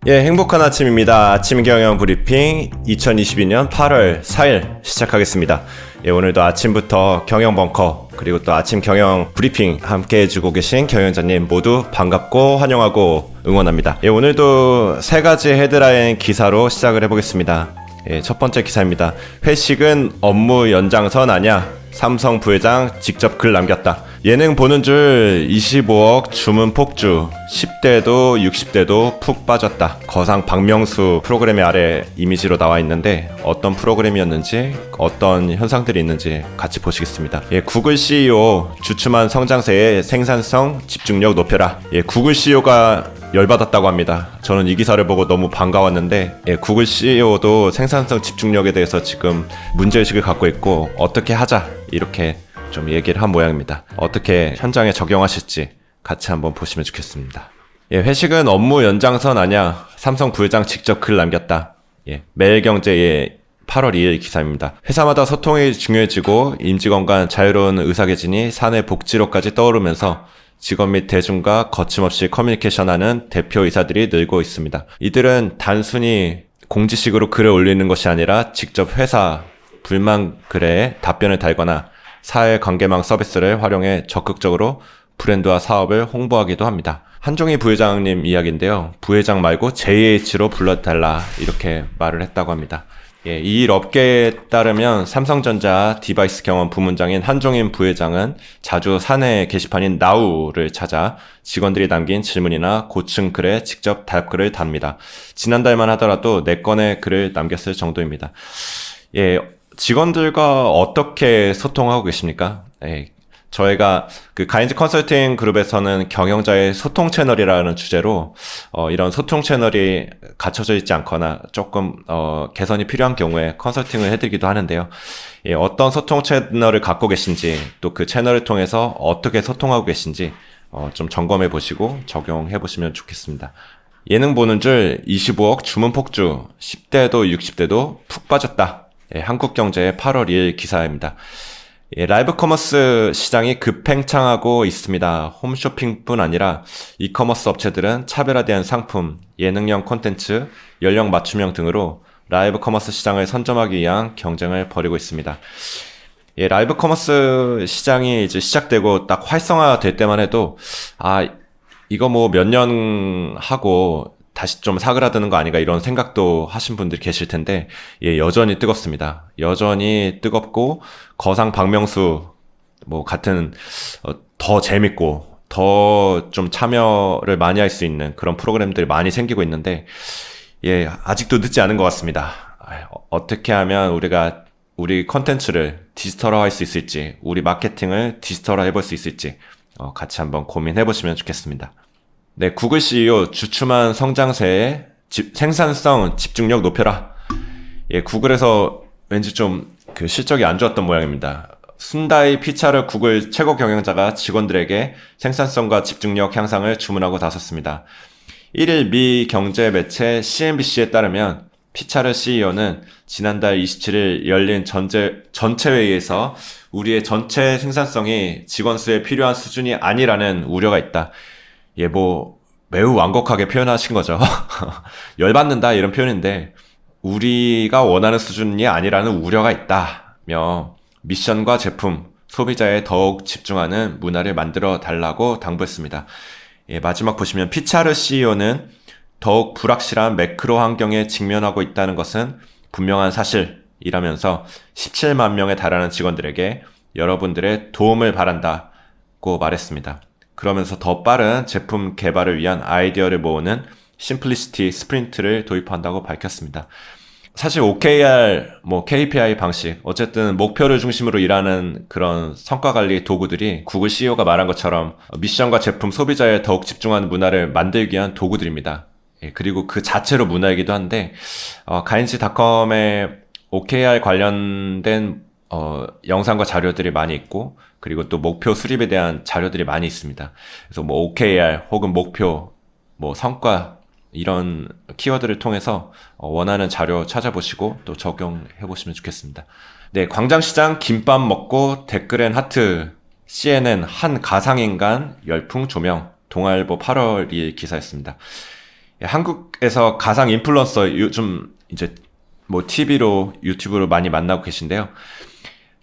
예, 행복한 아침입니다. 아침 경영 브리핑 2022년 8월 4일 시작하겠습니다. 예, 오늘도 아침부터 경영 벙커 그리고 또 아침 경영 브리핑 함께 해주고 계신 경영자님 모두 반갑고 환영하고 응원합니다. 예, 오늘도 세 가지 헤드라인 기사로 시작을 해보겠습니다. 예, 첫 번째 기사입니다. 회식은 업무 연장선 아냐? 삼성 부회장 직접 글 남겼다. 예능 보는 줄 25억 주문 폭주, 10대도 60대도 푹 빠졌다. 거상 박명수 프로그램의 아래 이미지로 나와 있는데 어떤 프로그램이었는지 어떤 현상들이 있는지 같이 보시겠습니다. 예, 구글 CEO 주춤한 성장세에 생산성 집중력 높여라. 예, 구글 CEO가 열받았다고 합니다. 저는 이 기사를 보고 너무 반가웠는데 구글 CEO도 생산성 집중력에 대해서 지금 문제의식을 갖고 있고 어떻게 하자 이렇게 좀 얘기를 한 모양입니다. 어떻게 현장에 적용하실지 같이 한번 보시면 좋겠습니다. 예, 회식은 업무 연장선 아냐? 삼성 부회장 직접 글 남겼다. 예, 매일경제의 8월 2일 기사입니다. 회사마다 소통이 중요해지고 임직원 간 자유로운 의사개진이 사내 복지로까지 떠오르면서 직원 및 대중과 거침없이 커뮤니케이션하는 대표이사들이 늘고 있습니다. 이들은 단순히 공지식으로 글을 올리는 것이 아니라 직접 회사 불만 글에 답변을 달거나 사회관계망 서비스를 활용해 적극적으로 브랜드와 사업을 홍보하기도 합니다. 한종희 부회장님 이야기인데요. 부회장 말고 JH로 불러달라 이렇게 말을 했다고 합니다. 예, 이 일 업계에 따르면 삼성전자 디바이스 경험 부문장인 한종인 부회장은 자주 사내 게시판인 나우를 찾아 직원들이 남긴 질문이나 고충 글에 직접 답글을 답니다. 지난달만 하더라도 4건의 글을 남겼을 정도입니다. 예, 직원들과 어떻게 소통하고 계십니까? 예, 저희가 그 가인즈 컨설팅 그룹에서는 경영자의 소통 채널이라는 주제로 이런 소통 채널이 갖춰져 있지 않거나 조금 개선이 필요한 경우에 컨설팅을 해드리기도 하는데요. 예, 어떤 소통 채널을 갖고 계신지 또 그 채널을 통해서 어떻게 소통하고 계신지 좀 점검해 보시고 적용해 보시면 좋겠습니다. 예능 보는 줄 25억 주문 폭주, 10대도 60대도 푹 빠졌다. 예, 한국경제의 8월 2일 기사입니다. 예, 라이브 커머스 시장이 급팽창하고 있습니다. 홈쇼핑뿐 아니라 이커머스 업체들은 차별화된 상품, 예능형 콘텐츠, 연령 맞춤형 등으로 라이브 커머스 시장을 선점하기 위한 경쟁을 벌이고 있습니다. 예, 라이브 커머스 시장이 이제 시작되고 딱 활성화될 때만 해도 이거 뭐 몇 년 하고 다시 좀 사그라드는 거 아닌가 이런 생각도 하신 분들이 계실 텐데 예, 여전히 뜨겁습니다. 여전히 뜨겁고 거상 박명수 뭐 같은 더 재밌고 더 좀 참여를 많이 할 수 있는 그런 프로그램들이 많이 생기고 있는데 예, 아직도 늦지 않은 것 같습니다. 어떻게 하면 우리가 우리 컨텐츠를 디지털화 할 수 있을지 우리 마케팅을 디지털화 해볼 수 있을지 같이 한번 고민해 보시면 좋겠습니다. 네, 구글 CEO 주춤한 성장세에 생산성 집중력 높여라. 예, 구글에서 왠지 좀 그 실적이 안 좋았던 모양입니다. 순다이 피차르 구글 최고 경영자가 직원들에게 생산성과 집중력 향상을 주문하고 나섰습니다. 1일 미 경제 매체 CNBC에 따르면 피차르 CEO는 지난달 27일 열린 전체 회의에서 우리의 전체 생산성이 직원 수에 필요한 수준이 아니라는 우려가 있다. 예, 뭐 매우 완곡하게 표현하신 거죠. 열받는다 이런 표현인데 우리가 원하는 수준이 아니라는 우려가 있다며 미션과 제품, 소비자에 더욱 집중하는 문화를 만들어 달라고 당부했습니다. 예, 마지막 보시면 피차르 CEO는 더욱 불확실한 매크로 환경에 직면하고 있다는 것은 분명한 사실이라면서 17만 명에 달하는 직원들에게 여러분들의 도움을 바란다고 말했습니다. 그러면서 더 빠른 제품 개발을 위한 아이디어를 모으는 심플리시티 스프린트를 도입한다고 밝혔습니다. 사실 OKR, KPI 방식, 어쨌든 목표를 중심으로 일하는 그런 성과관리 도구들이 구글 CEO가 말한 것처럼 미션과 제품, 소비자에 더욱 집중하는 문화를 만들기 위한 도구들입니다. 예, 그리고 그 자체로 문화이기도 한데 가인지닷컴에 OKR 관련된 영상과 자료들이 많이 있고 그리고 또 목표 수립에 대한 자료들이 많이 있습니다. 그래서 OKR 혹은 목표, 성과 이런 키워드를 통해서 원하는 자료 찾아보시고 또 적용해 보시면 좋겠습니다. 네, 광장시장 김밥 먹고 댓글엔 하트, CNN 한 가상인간 열풍 조명, 동아일보 8월 2일 기사였습니다. 한국에서 가상 인플루언서 요즘 이제 뭐 TV로 유튜브로 많이 만나고 계신데요.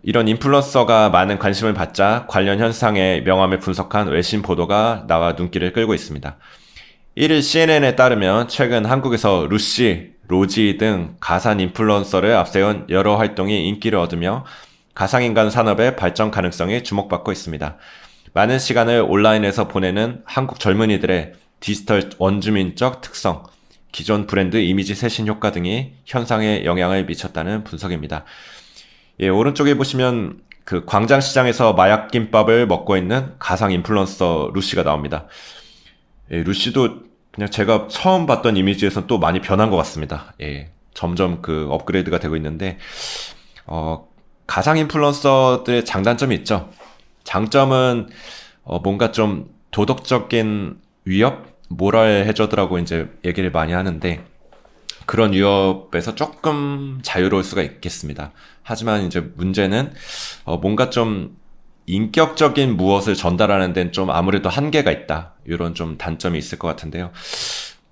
이런 인플루언서가 많은 관심을 받자 관련 현상의 명암을 분석한 외신 보도가 나와 눈길을 끌고 있습니다. 1일 CNN에 따르면 최근 한국에서 루시, 로지 등 가상 인플루언서를 앞세운 여러 활동이 인기를 얻으며 가상인간 산업의 발전 가능성이 주목받고 있습니다. 많은 시간을 온라인에서 보내는 한국 젊은이들의 디지털 원주민적 특성, 기존 브랜드 이미지 쇄신 효과 등이 현상에 영향을 미쳤다는 분석입니다. 오른쪽에 보시면 그 광장시장에서 마약 김밥을 먹고 있는 가상 인플루언서 루시가 나옵니다. 루시도 그냥 제가 처음 봤던 이미지에서 또 많이 변한 것 같습니다. 점점 그 업그레이드가 되고 있는데, 가상 인플루언서들의 장단점이 있죠. 장점은 뭔가 좀 도덕적인 위협, 모럴 해저드라고 이제 얘기를 많이 하는데, 그런 위협에서 조금 자유로울 수가 있겠습니다. 하지만 이제 문제는 뭔가 좀 인격적인 무엇을 전달하는 데는 좀 아무래도 한계가 있다. 이런 좀 단점이 있을 것 같은데요.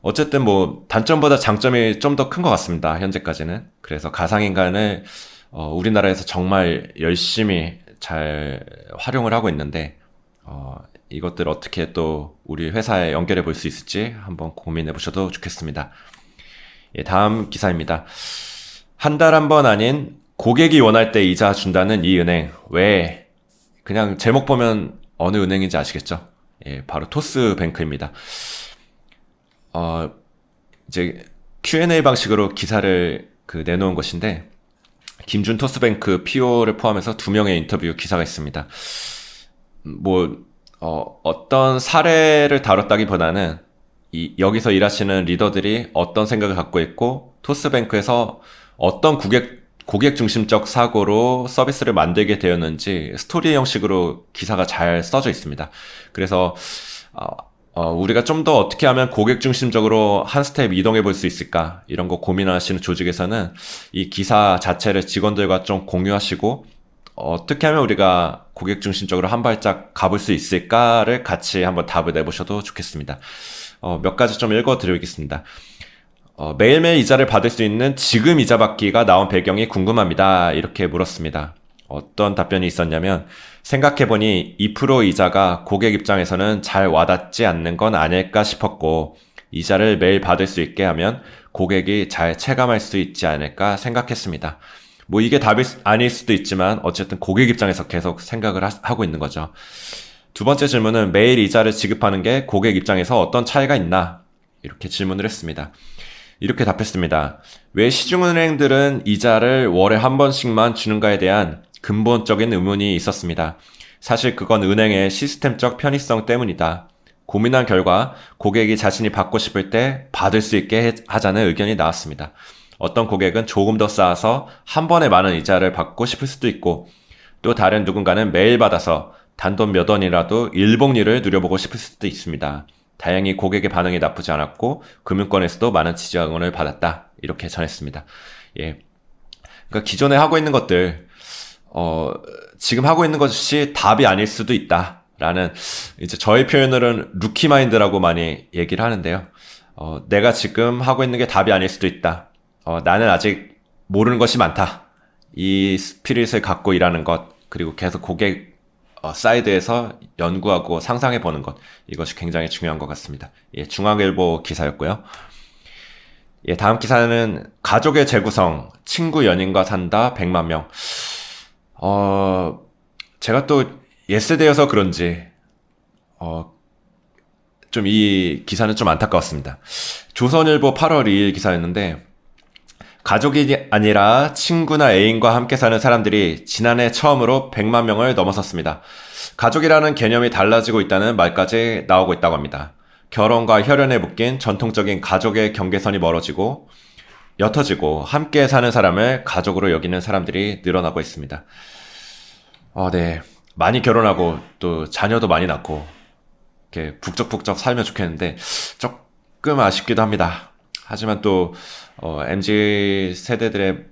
어쨌든 뭐 단점보다 장점이 좀 더 큰 것 같습니다. 현재까지는. 그래서 가상인간을 우리나라에서 정말 열심히 잘 활용을 하고 있는데 이것들 어떻게 또 우리 회사에 연결해 볼 수 있을지 한번 고민해 보셔도 좋겠습니다. 다음 기사입니다. 한 달 한 번 아닌 고객이 원할 때 이자 준다는 이 은행. 왜? 그냥 제목 보면 어느 은행인지 아시겠죠? 바로 토스뱅크입니다. 이제 Q&A 방식으로 기사를 내놓은 것인데, 김준 토스뱅크 PO를 포함해서 2명의 인터뷰 기사가 있습니다. 어떤 사례를 다뤘다기보다는 여기서 일하시는 리더들이 어떤 생각을 갖고 있고, 토스뱅크에서 어떤 고객 중심적 사고로 서비스를 만들게 되었는지 스토리 형식으로 기사가 잘 써져 있습니다. 그래서 우리가 좀 더 어떻게 하면 고객 중심적으로 한 스텝 이동해 볼 수 있을까, 이런 거 고민하시는 조직에서는 이 기사 자체를 직원들과 좀 공유하시고 어떻게 하면 우리가 고객 중심적으로 한 발짝 가볼 수 있을까를 같이 한번 답을 내보셔도 좋겠습니다. 몇 가지 좀 읽어드리겠습니다. 매일매일 이자를 받을 수 있는 지금 이자 받기가 나온 배경이 궁금합니다. 이렇게 물었습니다. 어떤 답변이 있었냐면, 생각해보니 2% 이자가 고객 입장에서는 잘 와닿지 않는 건 아닐까 싶었고, 이자를 매일 받을 수 있게 하면 고객이 잘 체감할 수 있지 않을까 생각했습니다. 이게 답이 아닐 수도 있지만 어쨌든 고객 입장에서 계속 생각을 하고 있는 거죠. 두 번째 질문은 매일 이자를 지급하는 게 고객 입장에서 어떤 차이가 있나? 이렇게 질문을 했습니다. 이렇게 답했습니다. 왜 시중은행들은 이자를 월에 한 번씩만 주는가에 대한 근본적인 의문이 있었습니다. 사실 그건 은행의 시스템적 편의성 때문이다. 고민한 결과 고객이 자신이 받고 싶을 때 받을 수 있게 하자는 의견이 나왔습니다. 어떤 고객은 조금 더 쌓아서 한 번에 많은 이자를 받고 싶을 수도 있고, 또 다른 누군가는 매일 받아서 단돈 몇 원이라도 일복리를 누려보고 싶을 수도 있습니다. 다행히 고객의 반응이 나쁘지 않았고 금융권에서도 많은 지적을 받았다. 이렇게 전했습니다. 그러니까 기존에 하고 있는 것들, 지금 하고 있는 것이 답이 아닐 수도 있다. 라는, 이제 저의 표현으로는 루키 마인드라고 많이 얘기를 하는데요. 내가 지금 하고 있는 게 답이 아닐 수도 있다. 나는 아직 모르는 것이 많다. 이 스피릿을 갖고 일하는 것, 그리고 계속 고객 사이드에서 연구하고 상상해보는 것, 이것이 굉장히 중요한 것 같습니다. 중앙일보 기사였고요. 다음 기사는 가족의 재구성, 친구 연인과 산다 100만 명. 제가 또 예스대여서 그런지 좀 이 기사는 좀 안타까웠습니다. 조선일보 8월 2일 기사였는데, 가족이 아니라 친구나 애인과 함께 사는 사람들이 지난해 처음으로 100만 명을 넘어섰습니다. 가족이라는 개념이 달라지고 있다는 말까지 나오고 있다고 합니다. 결혼과 혈연에 묶인 전통적인 가족의 경계선이 멀어지고 옅어지고 함께 사는 사람을 가족으로 여기는 사람들이 늘어나고 있습니다. 네. 많이 결혼하고 또 자녀도 많이 낳고 이렇게 북적북적 살면 좋겠는데 조금 아쉽기도 합니다. 하지만 또 MZ 세대들의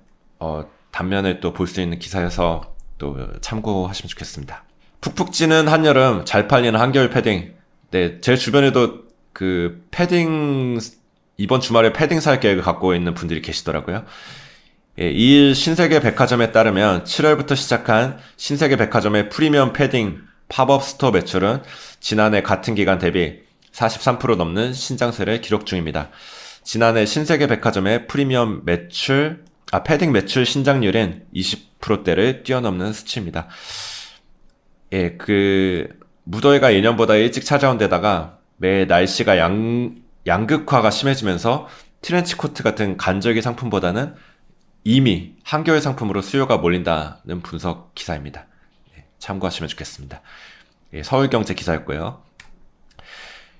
단면을 또 볼 수 있는 기사여서 또 참고하시면 좋겠습니다. 푹푹 찌는 한여름, 잘 팔리는 한겨울 패딩. 네, 제 주변에도 그 패딩 이번 주말에 패딩 살 계획을 갖고 있는 분들이 계시더라고요. 예, 2일 신세계 백화점에 따르면 7월부터 시작한 신세계 백화점의 프리미엄 패딩 팝업 스토어 매출은 지난해 같은 기간 대비 43% 넘는 신장세를 기록 중입니다. 지난해 신세계 백화점의 프리미엄 패딩 매출 신장률은 20%대를 뛰어넘는 수치입니다. 예, 무더위가 예년보다 일찍 찾아온 데다가 매 날씨가 양극화가 심해지면서 트렌치코트 같은 간절기 상품보다는 이미 한겨울 상품으로 수요가 몰린다는 분석 기사입니다. 예, 참고하시면 좋겠습니다. 예, 서울경제 기사였고요.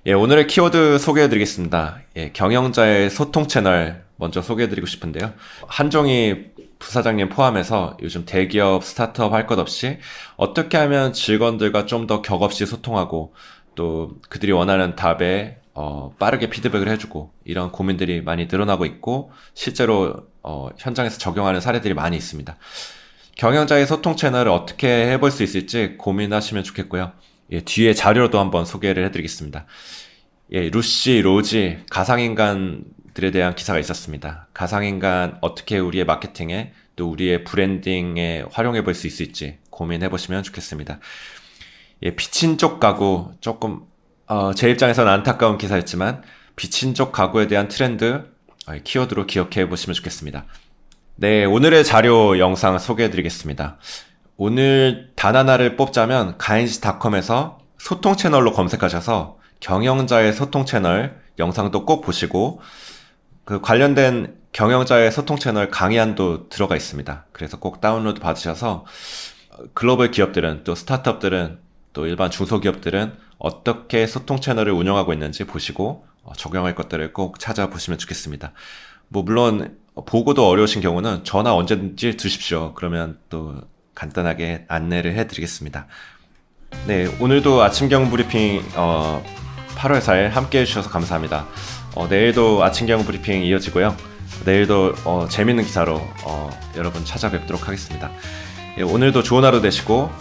예, 오늘의 키워드 소개해드리겠습니다. 예, 경영자의 소통 채널 먼저 소개해드리고 싶은데요. 한종희 부사장님 포함해서 요즘 대기업, 스타트업 할 것 없이 어떻게 하면 직원들과 좀 더 격없이 소통하고 또 그들이 원하는 답에 빠르게 피드백을 해주고 이런 고민들이 많이 늘어나고 있고 실제로 현장에서 적용하는 사례들이 많이 있습니다. 경영자의 소통 채널을 어떻게 해볼 수 있을지 고민하시면 좋겠고요. 예, 뒤에 자료도 한번 소개를 해드리겠습니다. 예, 루시, 로지, 가상인간들에 대한 기사가 있었습니다. 가상인간 어떻게 우리의 마케팅에 또 우리의 브랜딩에 활용해 볼 수 있을지 고민해 보시면 좋겠습니다. 예, 비친족 가구 조금 제 입장에서는 안타까운 기사였지만 비친족 가구에 대한 트렌드 키워드로 기억해 보시면 좋겠습니다. 네, 오늘의 자료 영상 소개해 드리겠습니다. 오늘 단 하나를 뽑자면 가인시닷컴에서 소통 채널로 검색하셔서 경영자의 소통 채널 영상도 꼭 보시고 그 관련된 경영자의 소통 채널 강의안도 들어가 있습니다. 그래서 꼭 다운로드 받으셔서 글로벌 기업들은 또 스타트업들은 또 일반 중소기업들은 어떻게 소통 채널을 운영하고 있는지 보시고 적용할 것들을 꼭 찾아보시면 좋겠습니다. 물론 보고도 어려우신 경우는 전화 언제든지 주십시오. 그러면 또 간단하게 안내를 해드리겠습니다. 네, 오늘도 아침 경영 브리핑 8월 4일 함께 해주셔서 감사합니다. 내일도 아침 경영 브리핑 이어지고요. 내일도 재밌는 기사로 여러분 찾아뵙도록 하겠습니다. 예, 오늘도 좋은 하루 되시고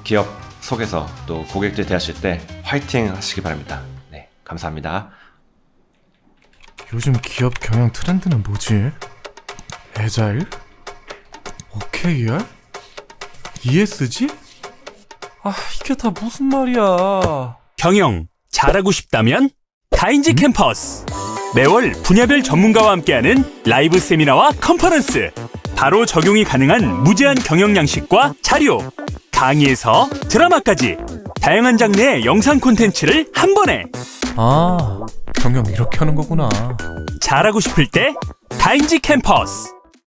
기업 속에서 또 고객들 대하실 때 화이팅 하시기 바랍니다. 네, 감사합니다. 요즘 기업 경영 트렌드는 뭐지? 애자일? OKR? ESG? 이게 다 무슨 말이야? 경영 잘하고 싶다면 가인지 캠퍼스 매월 분야별 전문가와 함께하는 라이브 세미나와 컨퍼런스 바로 적용이 가능한 무제한 경영 양식과 자료 강의에서 드라마까지 다양한 장르의 영상 콘텐츠를 한 번에 경영 이렇게 하는 거구나. 잘하고 싶을 때 가인지 캠퍼스